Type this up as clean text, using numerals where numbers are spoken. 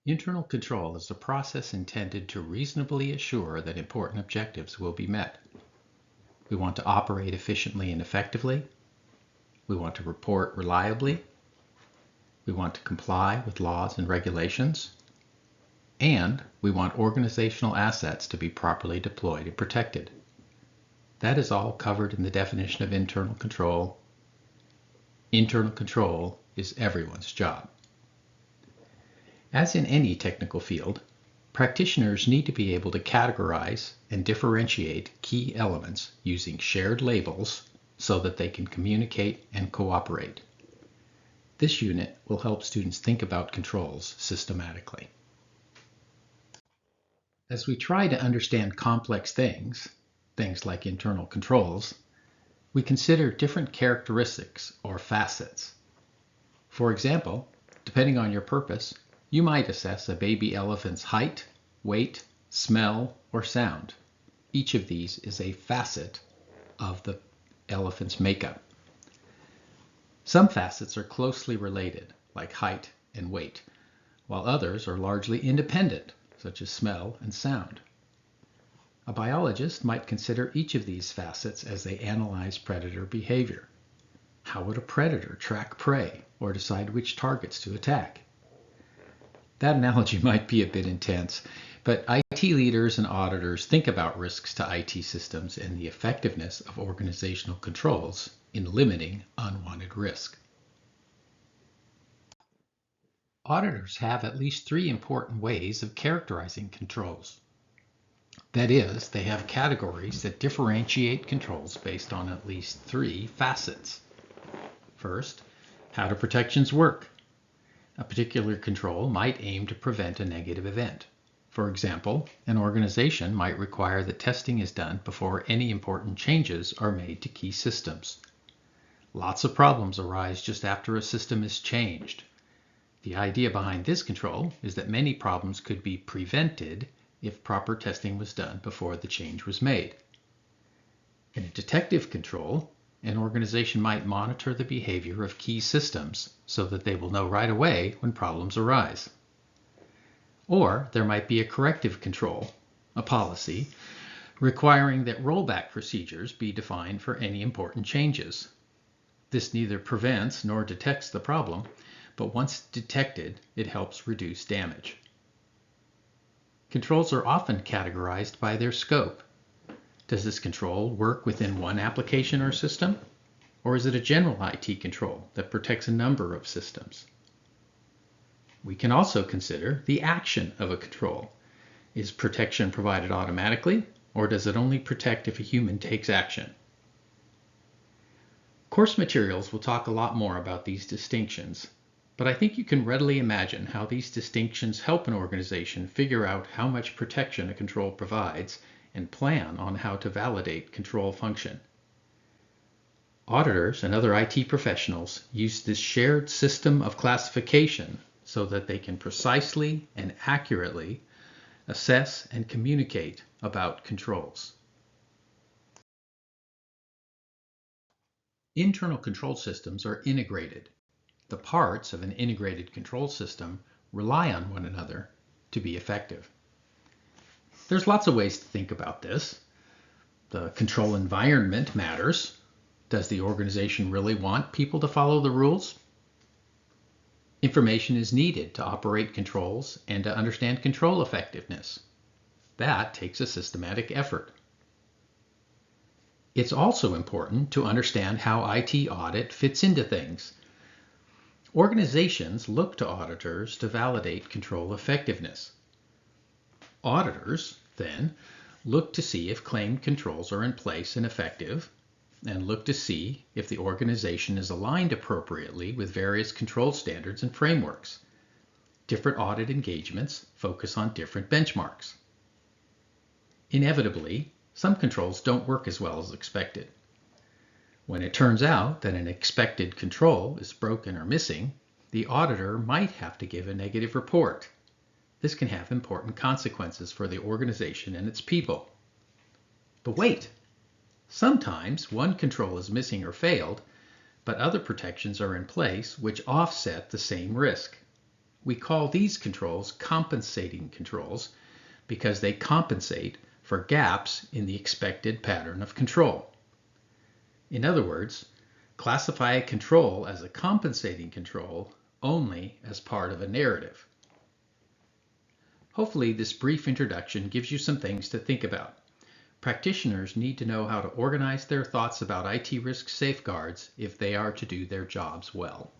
Internal control is a process intended to reasonably assure that important objectives will be met. We want to operate efficiently and effectively. We want to report reliably. We want to comply with laws and regulations. And we want organizational assets to be properly deployed and protected. That is all covered in the definition of internal control. Internal control is everyone's job. As in any technical field, practitioners need to be able to categorize and differentiate key elements using shared labels so that they can communicate and cooperate. This unit will help students think about controls systematically. As we try to understand complex things like internal controls, we consider different characteristics or facets. For example, depending on your purpose, you might assess a baby elephant's height, weight, smell, or sound. Each of these is a facet of the elephant's makeup. Some facets are closely related, like height and weight, while others are largely independent, such as smell and sound. A biologist might consider each of these facets as they analyze predator behavior. How would a predator track prey or decide which targets to attack? That analogy might be a bit intense, but IT leaders and auditors think about risks to IT systems and the effectiveness of organizational controls in limiting unwanted risk. Auditors have at least three important ways of characterizing controls. That is, they have categories that differentiate controls based on at least three facets. First, how do protections work? A particular control might aim to prevent a negative event. For example, an organization might require that testing is done before any important changes are made to key systems. Lots of problems arise just after a system is changed. The idea behind this control is that many problems could be prevented if proper testing was done before the change was made. In a detective control, an organization might monitor the behavior of key systems so that they will know right away when problems arise. Or there might be a corrective control, a policy, requiring that rollback procedures be defined for any important changes. This neither prevents nor detects the problem, but once detected, it helps reduce damage. Controls are often categorized by their scope. Does this control work within one application or system? Or is it a general IT control that protects a number of systems? We can also consider the action of a control. Is protection provided automatically, or does it only protect if a human takes action? Course materials will talk a lot more about these distinctions, but I think you can readily imagine how these distinctions help an organization figure out how much protection a control provides and plan on how to validate control function. Auditors and other IT professionals use this shared system of classification so that they can precisely and accurately assess and communicate about controls. Internal control systems are integrated. The parts of an integrated control system rely on one another to be effective. There's lots of ways to think about this. The control environment matters. Does the organization really want people to follow the rules? Information is needed to operate controls and to understand control effectiveness. That takes a systematic effort. It's also important to understand how IT audit fits into things. Organizations look to auditors to validate control effectiveness. Auditors, then, look to see if claimed controls are in place and effective, and look to see if the organization is aligned appropriately with various control standards and frameworks. Different audit engagements focus on different benchmarks. Inevitably, some controls don't work as well as expected. When it turns out that an expected control is broken or missing, the auditor might have to give a negative report. This can have important consequences for the organization and its people. But wait! Sometimes one control is missing or failed, but other protections are in place which offset the same risk. We call these controls compensating controls because they compensate for gaps in the expected pattern of control. In other words, classify a control as a compensating control only as part of a narrative. Hopefully, this brief introduction gives you some things to think about. Practitioners need to know how to organize their thoughts about IT risk safeguards if they are to do their jobs well.